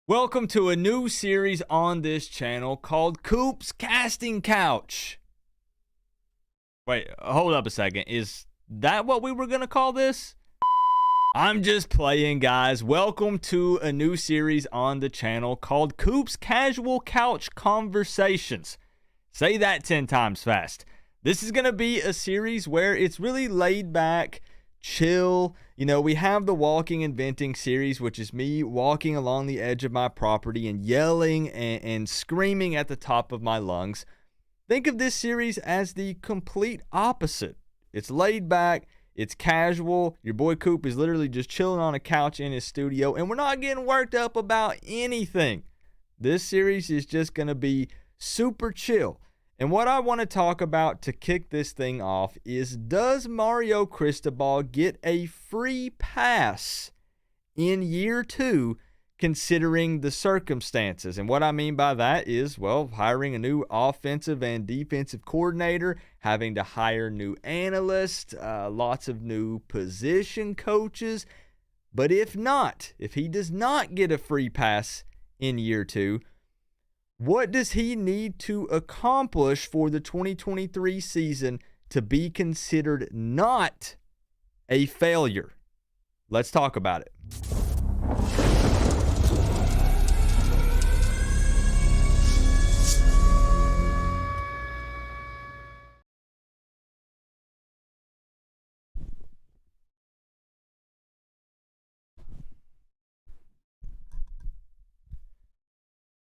Welcome to a new series on this channel called Coop's Casting Couch. Wait, hold up a second. Is that what we were going to call this? I'm just playing, guys. Welcome to a new series on the channel called Coop's Casual Couch Conversations. Say that 10 times fast. This is going to be a series where it's really laid back, chill. You know, we have the Walking and Venting series, which is me walking along the edge of my property and yelling and screaming at the top of my lungs. Think of this series as the complete opposite. It's laid back, it's casual. Your boy Coop is literally just chilling on a couch in his studio, and we're not getting worked up about anything. This series is just going to be super chill. And what I want to talk about to kick this thing off is, does Mario Cristobal get a free pass in year 2 considering the circumstances? And what I mean by that is, well, hiring a new offensive and defensive coordinator, having to hire new analysts, lots of new position coaches. But if he does not get a free pass in year 2, what does he need to accomplish for the 2023 season to be considered not a failure? Let's talk about it.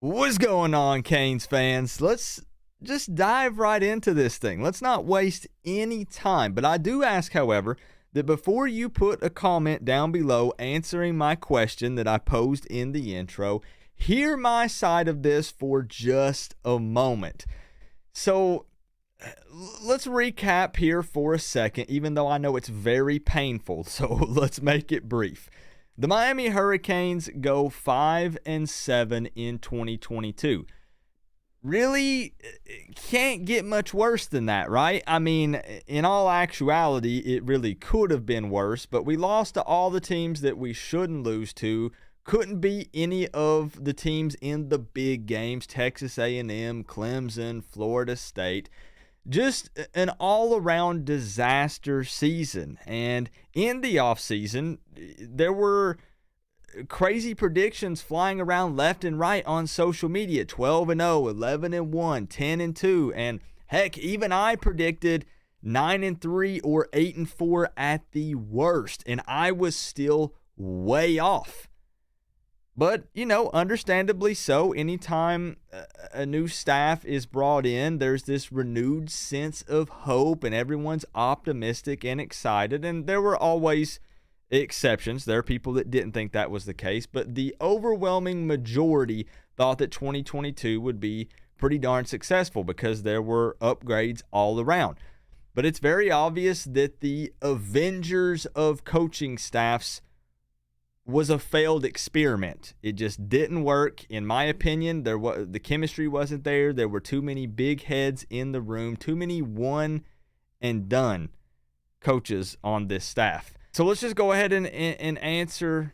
What's going on, Canes fans? Let's just dive right into this thing. Let's not waste any time. But I do ask, however, that before you put a comment down below answering my question that I posed in the intro, hear my side of this for just a moment. So let's recap here for a second, even though I know it's very painful. So let's make it brief. The Miami Hurricanes go 5-7 in 2022. Really can't get much worse than that, right? I mean, in all actuality, it really could have been worse, but we lost to all the teams that we shouldn't lose to. Couldn't beat any of the teams in the big games, Texas A&M, Clemson, Florida State. Just an all-around disaster season. And in the offseason, there were crazy predictions flying around left and right on social media. 12-0, 11-1, 10-2, and heck, even I predicted 9-3 or 8-4 at the worst, and I was still way off. But, you know, understandably so, anytime a new staff is brought in, there's this renewed sense of hope and everyone's optimistic and excited. And there were always exceptions. There are people that didn't think that was the case. But the overwhelming majority thought that 2022 would be pretty darn successful because there were upgrades all around. But it's very obvious that the Avengers of coaching staffs was a failed experiment. It just didn't work. In my opinion, the chemistry wasn't there. There were too many big heads in the room, too many one and done coaches on this staff. So let's just go ahead and answer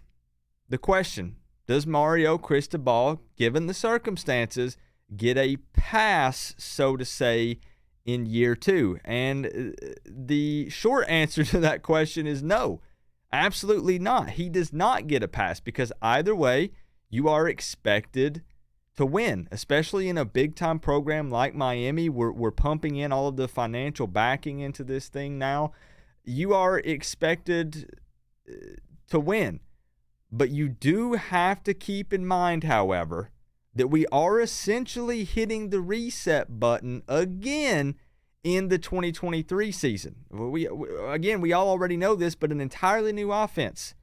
the question. Does Mario Cristobal, given the circumstances, get a pass, so to say, in year 2? And the short answer to that question is no. Absolutely not. He does not get a pass because either way, you are expected to win, especially in a big-time program like Miami. We're pumping in all of the financial backing into this thing now. You are expected to win. But you do have to keep in mind, however, that we are essentially hitting the reset button again in the 2023 season. We all already know this, but an entirely new offense,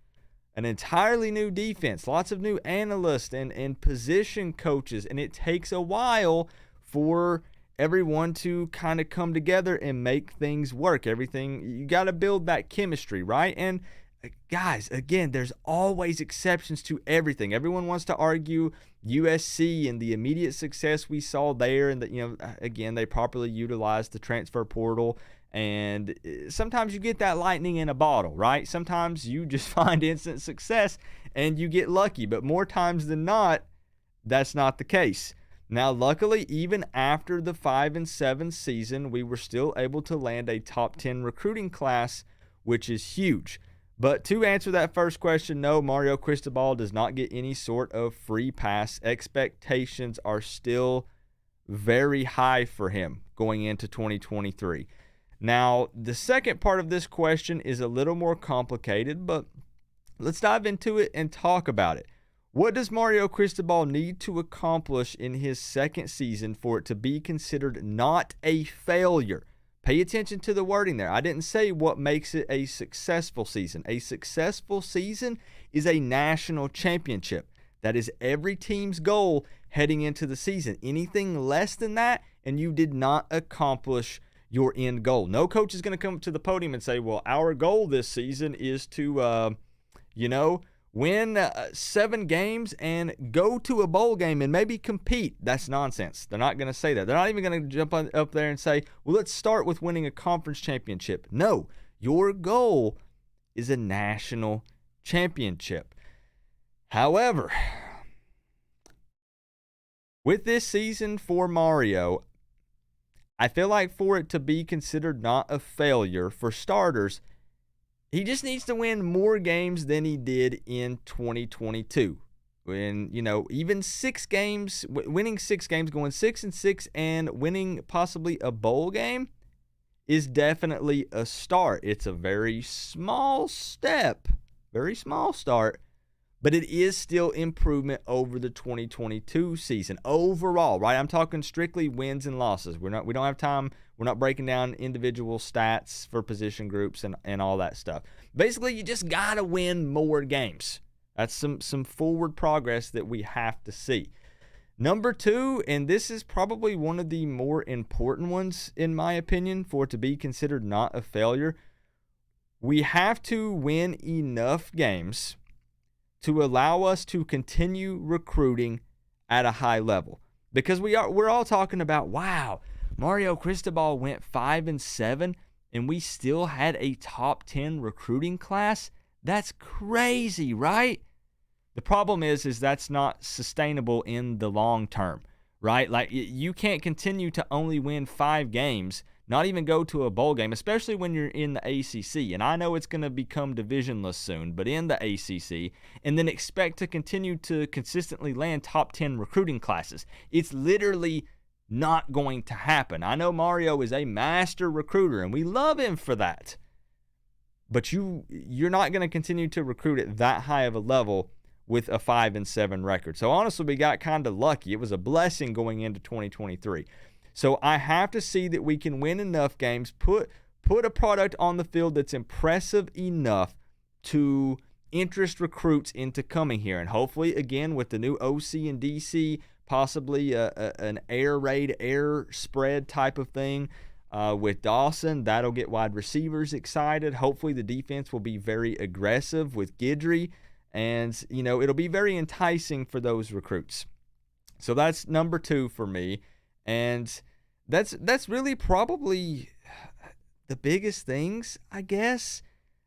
an entirely new defense, lots of new analysts and position coaches, and it takes a while for everyone to kind of come together and make things work. You got to build that chemistry, right? And guys, again, there's always exceptions to everything. Everyone wants to argue USC and the immediate success we saw there, and that, you know, again, they properly utilized the transfer portal. And sometimes you get that lightning in a bottle, right? Sometimes you just find instant success and you get lucky. But more times than not, that's not the case. Now, luckily, even after the 5-7 season, we were still able to land a top 10 recruiting class, which is huge. But to answer that first question, no, Mario Cristobal does not get any sort of free pass. Expectations are still very high for him going into 2023. Now, the second part of this question is a little more complicated, but let's dive into it and talk about it. What does Mario Cristobal need to accomplish in his second season for it to be considered not a failure? Pay attention to the wording there. I didn't say what makes it a successful season. A successful season is a national championship. That is every team's goal heading into the season. Anything less than that, and you did not accomplish your end goal. No coach is going to come to the podium and say, well, our goal this season is to, win 7 games and go to a bowl game and maybe compete. That's nonsense. They're not going to say that. They're not even going to jump up there and say, well, let's start with winning a conference championship. No, your goal is a national championship. However, with this season for Mario, I feel like for it to be considered not a failure, for starters, he just needs to win more games than he did in 2022. When, even 6 games, winning 6 games, going 6-6 and winning possibly a bowl game is definitely a start. It's a very small step, very small start, but it is still improvement over the 2022 season overall, right? I'm talking strictly wins and losses. We don't have time. We're not breaking down individual stats for position groups and all that stuff. Basically, you just got to win more games. That's some forward progress that we have to see. Number 2, and this is probably one of the more important ones in my opinion for it to be considered not a failure, we have to win enough games to allow us to continue recruiting at a high level. Because we're all talking about, wow, Mario Cristobal went 5-7 and we still had a top 10 recruiting class. That's crazy, right? The problem is that's not sustainable in the long term, right? Like, you can't continue to only win 5 games, not even go to a bowl game, especially when you're in the ACC. And I know it's going to become divisionless soon, but in the ACC, and then expect to continue to consistently land top 10 recruiting classes. It's literally not going to happen. I know Mario is a master recruiter, and we love him for that. But you're not going to continue to recruit at that high of a level with a 5-7 record. So honestly, we got kind of lucky. It was a blessing going into 2023. So I have to see that we can win enough games, put a product on the field that's impressive enough to interest recruits into coming here. And hopefully, again, with the new OC and DC, possibly an air raid, air spread type of thing with Dawson, that'll get wide receivers excited. Hopefully the defense will be very aggressive with Guidry, and it'll be very enticing for those recruits. So that's number 2 for me, and that's really probably the biggest things, I guess.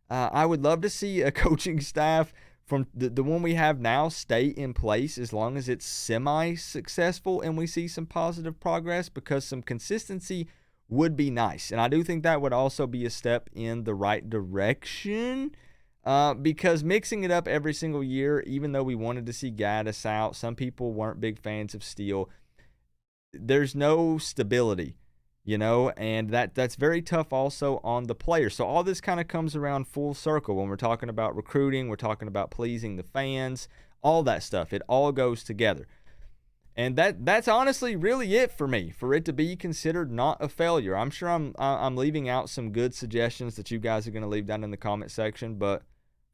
I would love to see a coaching staff from the one we have now stay in place as long as it's semi-successful and we see some positive progress, because some consistency would be nice. And I do think that would also be a step in the right direction, because mixing it up every single year, even though we wanted to see Gaddis out, some people weren't big fans of Steele, there's no stability. And that's very tough also on the players. So all this kind of comes around full circle when we're talking about recruiting, we're talking about pleasing the fans, all that stuff. It all goes together. And that's honestly really it for me, for it to be considered not a failure. I'm sure I'm leaving out some good suggestions that you guys are going to leave down in the comment section, but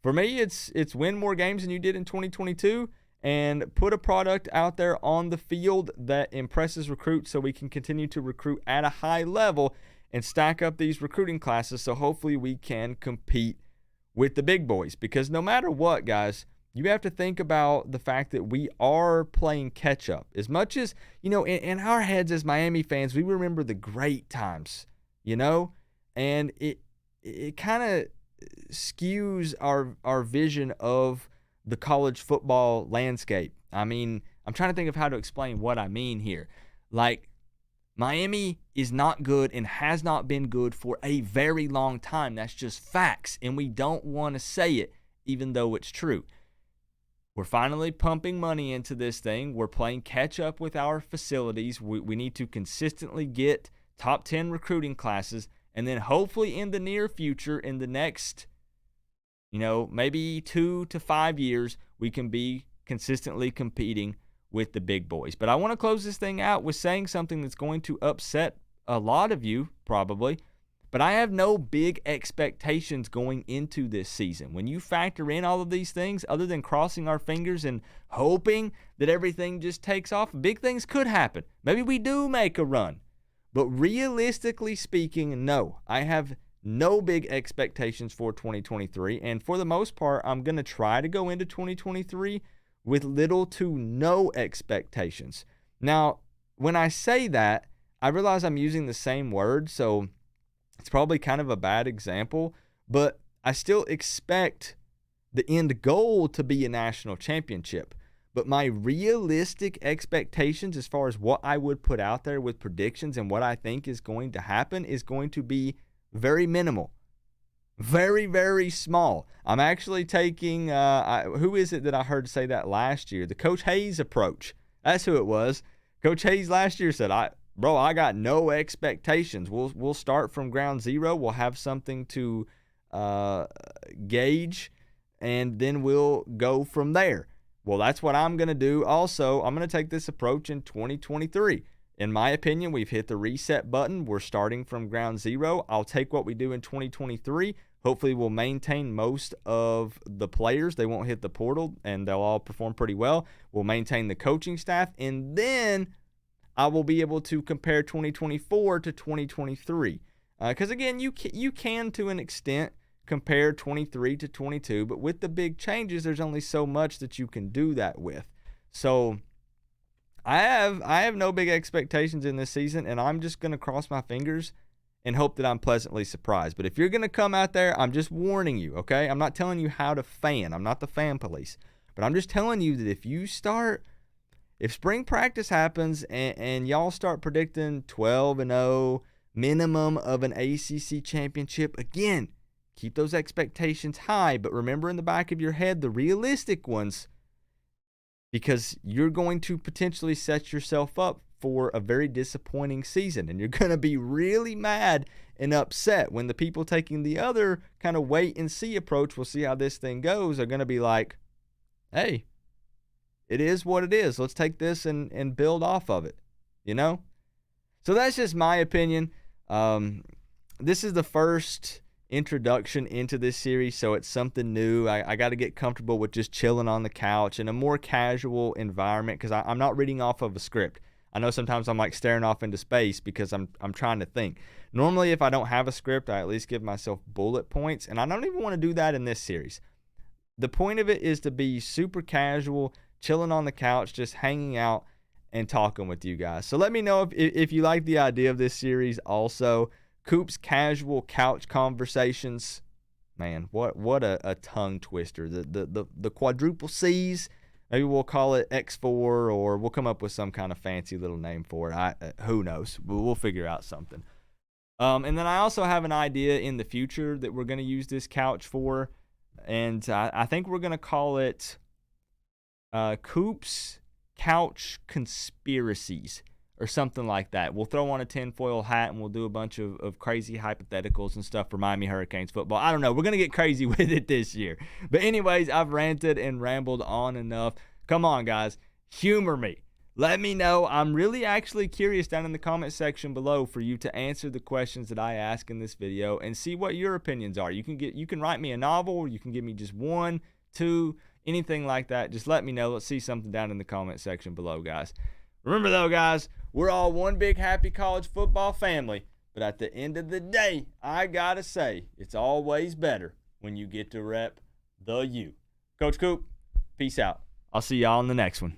for me, it's win more games than you did in 2022 and put a product out there on the field that impresses recruits so we can continue to recruit at a high level and stack up these recruiting classes so hopefully we can compete with the big boys. Because no matter what, guys, you have to think about the fact that we are playing catch up. As much as, in our heads as Miami fans, we remember the great times, and it kind of skews our vision of the college football landscape. I mean, I'm trying to think of how to explain what I mean here. Like, Miami is not good and has not been good for a very long time. That's just facts, and we don't want to say it, even though it's true. We're finally pumping money into this thing. We're playing catch up with our facilities. We need to consistently get top 10 recruiting classes, and then hopefully in the near future, in the next, maybe 2 to 5 years, we can be consistently competing with the big boys. But I want to close this thing out with saying something that's going to upset a lot of you probably, but I have no big expectations going into this season. When you factor in all of these things, other than crossing our fingers and hoping that everything just takes off, big things could happen. Maybe we do make a run. But realistically speaking, no, I have no big expectations for 2023. And for the most part, I'm going to try to go into 2023 with little to no expectations. Now, when I say that, I realize I'm using the same word, so it's probably kind of a bad example, but I still expect the end goal to be a national championship. But my realistic expectations as far as what I would put out there with predictions and what I think is going to happen is going to be very minimal. Very, very small. I'm actually taking, who is it that I heard say that last year? The Coach Hayes approach. That's who it was. Coach Hayes last year said, I got no expectations. We'll start from ground zero. We'll have something to gauge, and then we'll go from there. Well, that's what I'm going to do. Also, I'm going to take this approach in 2023. In my opinion, we've hit the reset button. We're starting from ground zero. I'll take what we do in 2023. Hopefully, we'll maintain most of the players. They won't hit the portal, and they'll all perform pretty well. We'll maintain the coaching staff, and then I will be able to compare 2024 to 2023. Because, again, you can, to an extent, compare 23 to 22, but with the big changes, there's only so much that you can do that with. So I have no big expectations in this season, and I'm just going to cross my fingers and hope that I'm pleasantly surprised. But if you're going to come out there, I'm just warning you, okay? I'm not telling you how to fan. I'm not the fan police. But I'm just telling you that if spring practice happens and y'all start predicting 12-0, minimum of an ACC championship, again, keep those expectations high, but remember in the back of your head the realistic ones, because you're going to potentially set yourself up for a very disappointing season, and you're going to be really mad and upset when the people taking the other kind of wait and see approach, we'll see how this thing goes, are going to be like, hey, it is what it is. Let's take this and build off of it, So that's just my opinion. This is the first introduction into this series, so it's something new. I got to get comfortable with just chilling on the couch in a more casual environment, because I'm not reading off of a script. I know sometimes I'm like staring off into space because I'm trying to think. Normally, if I don't have a script, I at least give myself bullet points, and I don't even want to do that in this series. The point of it is to be super casual, chilling on the couch, just hanging out and talking with you guys. So let me know if you like the idea of this series also. Coop's casual couch conversations, man, what a tongue twister. The quadruple C's, maybe we'll call it X4, or we'll come up with some kind of fancy little name for it. Who knows? We'll figure out something. And then I also have an idea in the future that we're going to use this couch for, and I think we're going to call it Coop's Couch Conspiracies, or something like that. We'll throw on a tinfoil hat and we'll do a bunch of crazy hypotheticals and stuff for Miami Hurricanes football. I don't know. We're going to get crazy with it this year. But anyways, I've ranted and rambled on enough. Come on, guys. Humor me. Let me know. I'm really actually curious down in the comment section below for you to answer the questions that I ask in this video and see what your opinions are. You can write me a novel, or you can give me just 1, 2, anything like that. Just let me know. Let's see something down in the comment section below, guys. Remember, though, guys, we're all one big happy college football family. But at the end of the day, I got to say, it's always better when you get to rep the U. Coach Coop, peace out. I'll see y'all in the next one.